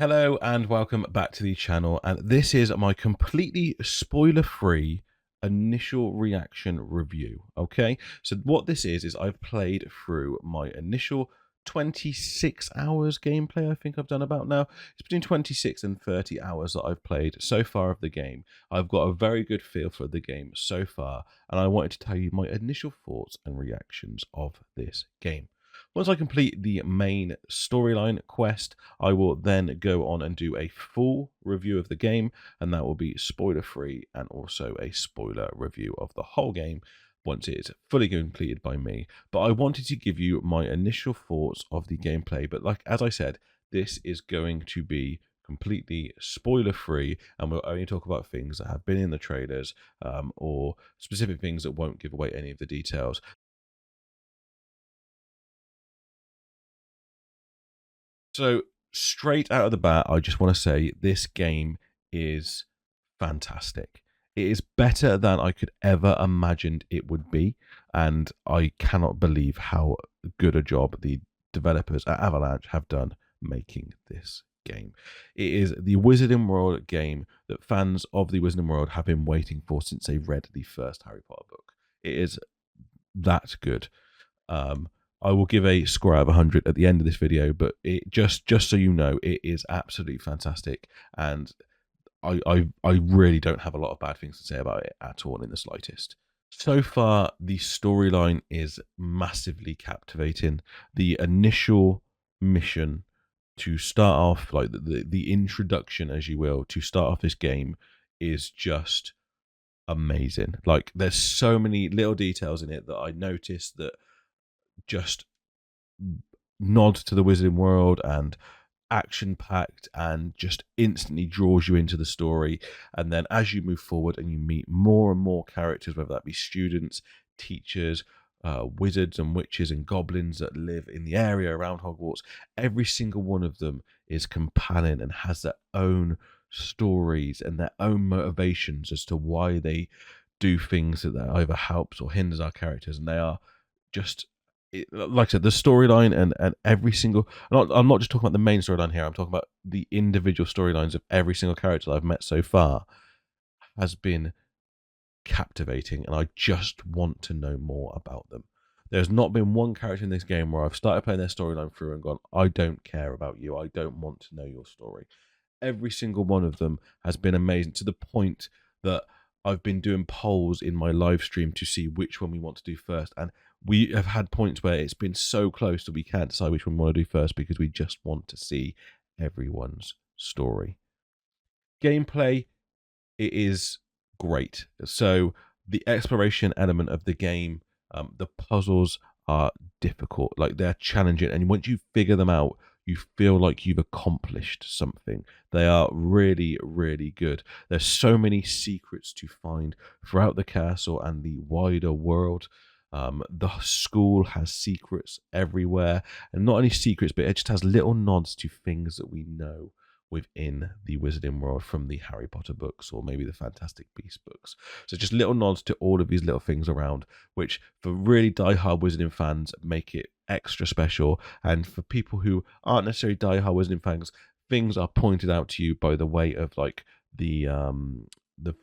Hello and welcome back to the channel, and this is my completely spoiler-free initial reaction review. Okay, so what this is I've played through my initial 26 hours gameplay. I think I've done about now. It's between 26 and 30 hours that I've played so far of the game. I've got a very good feel for the game so far, and I wanted to tell you my initial thoughts and reactions of this game. Once I complete the main storyline quest, I will then go on and do a full review of the game, and that will be spoiler free and also a spoiler review of the whole game once it is fully completed by me. But I wanted to give you my initial thoughts of the gameplay. But as I said, this is going to be completely spoiler free, and we'll only talk about things that have been in the trailers, or specific things that won't give away any of the details. So straight out of the bat, I just want to say this game is fantastic. It is better than I could ever imagined it would be, and I cannot believe how good a job the developers at Avalanche have done making this game. It is the Wizarding World game that fans of the Wizarding World have been waiting for since they read the first Harry Potter book. It is that good. Um, I will give a score out of 100 at the end of this video, but it just so you know, it is absolutely fantastic, and I really don't have a lot of bad things to say about it at all in the slightest. So far, the storyline is massively captivating. The initial mission to start off, like the introduction, as you will, to start off this game is just amazing. Like, there's so many little details in it that I noticed that just nod to the Wizarding World and action packed and just instantly draws you into the story. And then as you move forward and you meet more and more characters, whether that be students, teachers, wizards and witches and goblins that live in the area around Hogwarts, every single one of them is compelling and has their own stories and their own motivations as to why they do things that either helps or hinders our characters. And they are just, like I said, the storyline and every single. I'm not just talking about the main storyline here. I'm talking about the individual storylines of every single character that I've met so far has been captivating, and I just want to know more about them. There's not been one character in this game where I've started playing their storyline through and gone, I don't care about you. I don't want to know your story. Every single one of them has been amazing, to the point that I've been doing polls in my live stream to see which one we want to do first. And we have had points where it's been so close that we can't decide which one we want to do first because we just want to see everyone's story. Gameplay, it is great. So the exploration element of the game, the puzzles are difficult, like they're challenging, and once you figure them out, you feel like you've accomplished something. They are really, really good. There's so many secrets to find throughout the castle and the wider world. The school has secrets everywhere, and not only secrets, but it just has little nods to things that we know within the Wizarding World from the Harry Potter books or maybe the Fantastic Beasts books. So just little nods to all of these little things around, which for really die-hard Wizarding fans make it extra special. And for people who aren't necessarily die-hard Wizarding fans, things are pointed out to you by the way of like the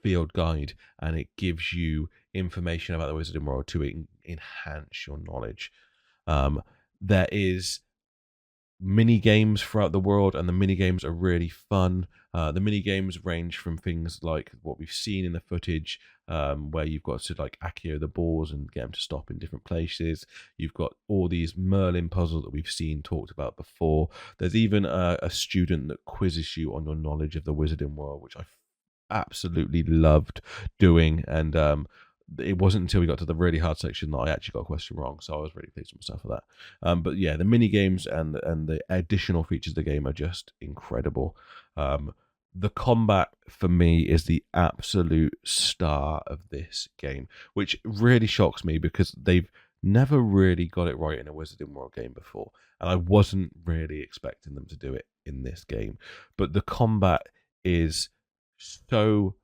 field guide, and it gives you information about the Wizarding World to enhance your knowledge. There is mini games throughout the world, and the mini games are really fun. The mini games range from things like what we've seen in the footage, where you've got to like accio the balls and get them to stop in different places. You've got all these Merlin puzzles that we've seen talked about before. There's even a student that quizzes you on your knowledge of the Wizarding World, which I absolutely loved doing. And it wasn't until we got to the really hard section that I actually got a question wrong, so I was really pleased with myself for that. But yeah, the mini games and the additional features of the game are just incredible. The combat for me is the absolute star of this game, which really shocks me because they've never really got it right in a Wizarding World game before, and I wasn't really expecting them to do it in this game. But the combat is so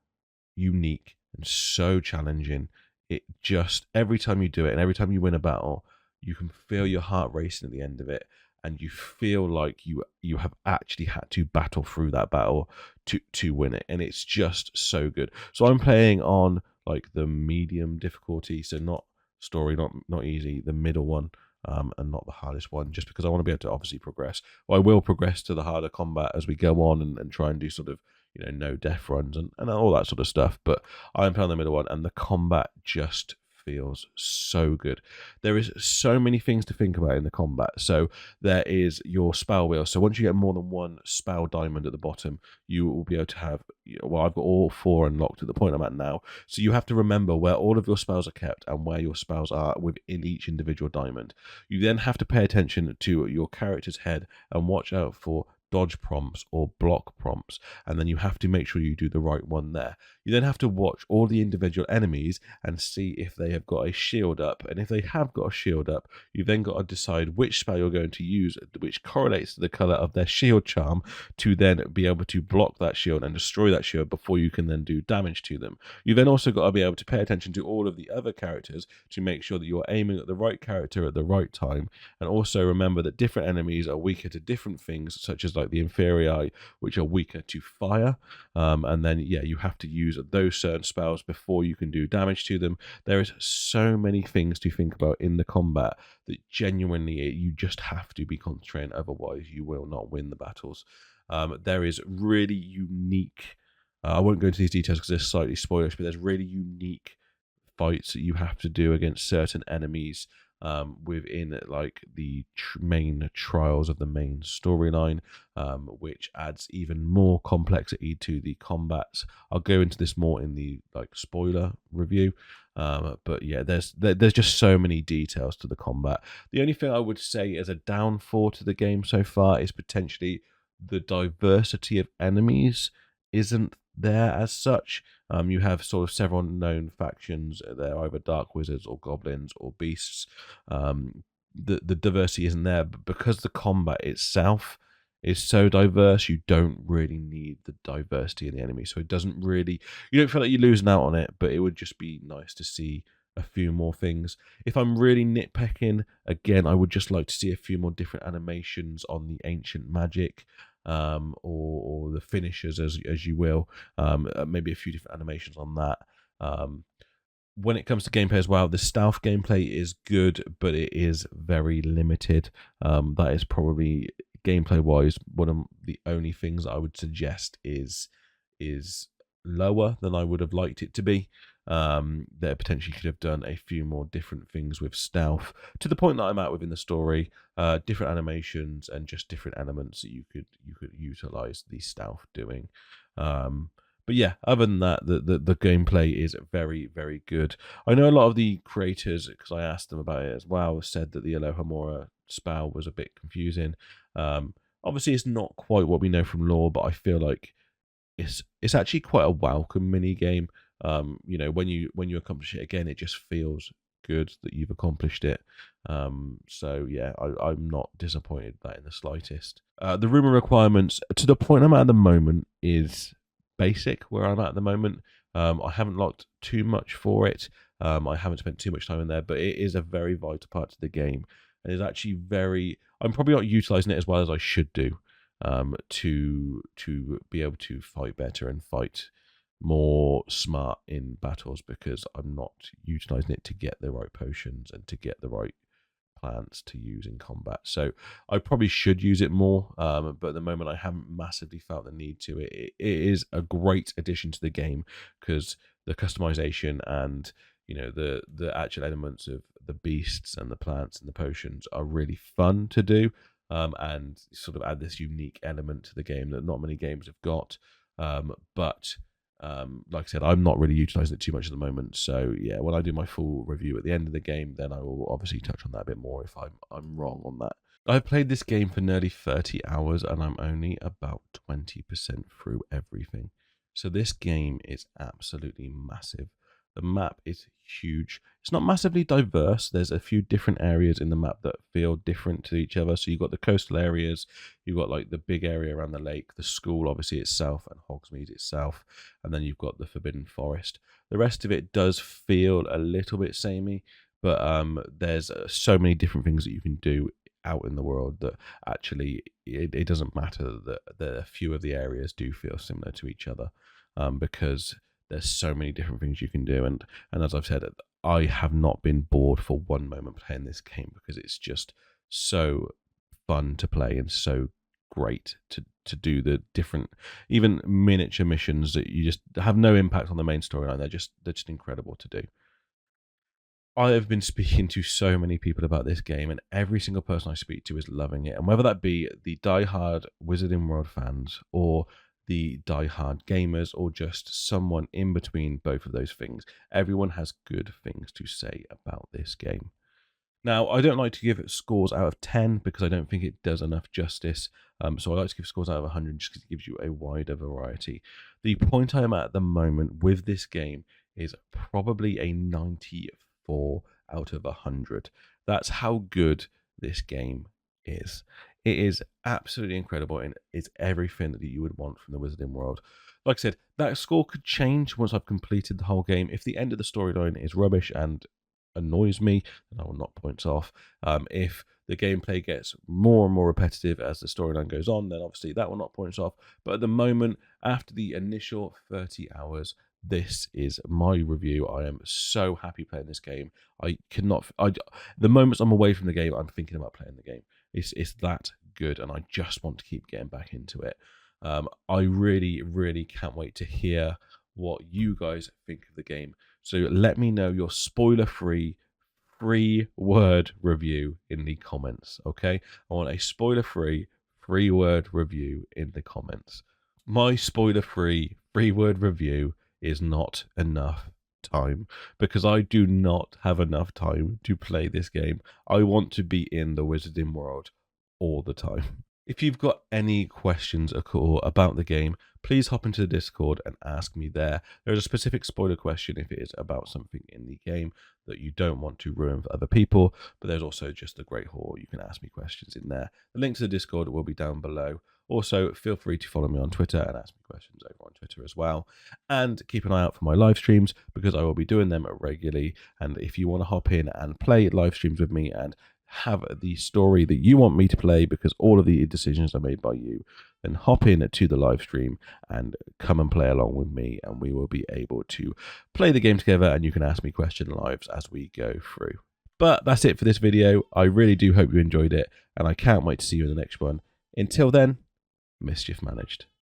unique and so challenging. It just, every time you do it and every time you win a battle, you can feel your heart racing at the end of it. and you feel like you have actually had to battle through that battle to win it, and it's just so good. So I'm playing on like the medium difficulty, so not story, not easy, the middle one, and not the hardest one, just because I want to be able to obviously progress. Well, I will progress to the harder combat as we go on, and try and do sort of, no death runs and all that sort of stuff. But I'm playing the middle one, and the combat just feels so good. There is so many things to think about in the combat. So there is your spell wheel. So once you get more than one spell diamond at the bottom, you will be able to have, well, I've got all 4 unlocked at the point I'm at now. So you have to remember where all of your spells are kept and where your spells are within each individual diamond. You then have to pay attention to your character's head and watch out for dodge prompts or block prompts, and then you have to make sure you do the right one there. You then have to watch all the individual enemies and see if they have got a shield up, and if they have got a shield up, you've then got to decide which spell you're going to use, which correlates to the color of their shield charm, to then be able to block that shield and destroy that shield before you can then do damage to them. You then also got to be able to pay attention to all of the other characters to make sure that you're aiming at the right character at the right time, and also remember that different enemies are weaker to different things, such as like the Inferi, which are weaker to fire. And then, you have to use those certain spells before you can do damage to them. There is so many things to think about in the combat that genuinely you just have to be concentrating, otherwise you will not win the battles. There is really unique, I won't go into these details because they're slightly spoilerish, but there's really unique fights that you have to do against certain enemies within like the main trials of the main storyline, which adds even more complexity to the combats. I'll go into this more in the like spoiler review, but yeah, there's just so many details to the combat. The only thing I would say as a downfall to the game so far is potentially the diversity of enemies isn't there as such. You have sort of several known factions. They're either dark wizards or goblins or beasts. The diversity isn't there, but because the combat itself is so diverse, you don't really need the diversity in the enemy. So it doesn't really, you don't feel like you're losing out on it, but it would just be nice to see a few more things. If I'm really nitpicking, again, I would just like to see a few more different animations on the ancient magic. Or the finishers, as you will, maybe a few different animations on that. When it comes to gameplay as well, the stealth gameplay is good, but it is very limited. That is probably gameplay wise one of the only things I would suggest is lower than I would have liked it to be. They potentially could have done a few more different things with stealth to the point that I'm at within the story, different animations and just different elements that you could utilize the stealth doing. But yeah, other than that, the gameplay is very, very good. I know a lot of the creators, because I asked them about it as well, said that the Alohomora spell was a bit confusing. Obviously, it's not quite what we know from lore, but I feel like it's actually quite a welcome mini game. When you accomplish it again, it just feels good that you've accomplished it. So yeah, I'm not disappointed that in the slightest. The rumor requirements to the point I'm at the moment is basic where I'm at the moment. I haven't locked too much for it. I haven't spent too much time in there, but it is a very vital part of the game, and is actually I'm probably not utilizing it as well as I should do. To be able to fight better and fight more smart in battles, because I'm not utilizing it to get the right potions and to get the right plants to use in combat. So I probably should use it more, but at the moment I haven't massively felt the need to. It is a great addition to the game because the customization and the actual elements of the beasts and the plants and the potions are really fun to do. And sort of add this unique element to the game that not many games have got. But like I said, I'm not really utilizing it too much at the moment. So yeah, when I do my full review at the end of the game, then I will obviously touch on that a bit more if I'm wrong on that. I've played this game for nearly 30 hours and I'm only about 20% through everything. So this game is absolutely massive. The map is huge. It's not massively diverse. There's a few different areas in the map that feel different to each other. So you've got the coastal areas, you've got like the big area around the lake, the school obviously itself, and Hogsmeade itself, and then you've got the Forbidden Forest. The rest of it does feel a little bit samey, but there's so many different things that you can do out in the world that actually it doesn't matter that a few of the areas do feel similar to each other, because there's so many different things you can do. And as I've said, I have not been bored for one moment playing this game because it's just so fun to play and so great to do the different, even miniature missions that you just have no impact on the main storyline. They're just incredible to do. I have been speaking to so many people about this game, and every single person I speak to is loving it. And whether that be the die-hard Wizarding World fans, or the die-hard gamers, or just someone in between both of those things, everyone has good things to say about this game. Now, I don't like to give it scores out of 10 because I don't think it does enough justice. So I like to give scores out of 100 just because it gives you a wider variety. The point I am at the moment with this game is probably a 94 out of 100. That's how good this game is. It is absolutely incredible, and it's everything that you would want from the Wizarding World. Like I said, that score could change once I've completed the whole game. If the end of the storyline is rubbish and annoys me, then I will knock points off. If the gameplay gets more and more repetitive as the storyline goes on, then obviously that will knock points off. But at the moment, after the initial 30 hours, this is my review. I am so happy playing this game. The moments I'm away from the game, I'm thinking about playing the game. It's that good, and I just want to keep getting back into it. I really, really can't wait to hear what you guys think of the game. So let me know your spoiler-free, 3-word review in the comments, okay? I want a spoiler-free, 3-word review in the comments. My spoiler-free, 3-word review is not enough time because I do not have enough time to play this game. I want to be in the Wizarding World all the time. If you've got any questions at all about the game, please hop into the Discord and ask me there. There's a specific spoiler question if it is about something in the game that you don't want to ruin for other people, but there's also just the Great Hall. You can ask me questions in there. The link to the Discord will be down below. Also, feel free to follow me on Twitter and ask me questions over on Twitter as well. And keep an eye out for my live streams because I will be doing them regularly. And if you want to hop in and play live streams with me and have the story that you want me to play because all of the decisions are made by you, then hop in to the live stream and come and play along with me, and we will be able to play the game together and you can ask me questions live as we go through. But that's it for this video. I really do hope you enjoyed it, and I can't wait to see you in the next one. Until then, mischief managed.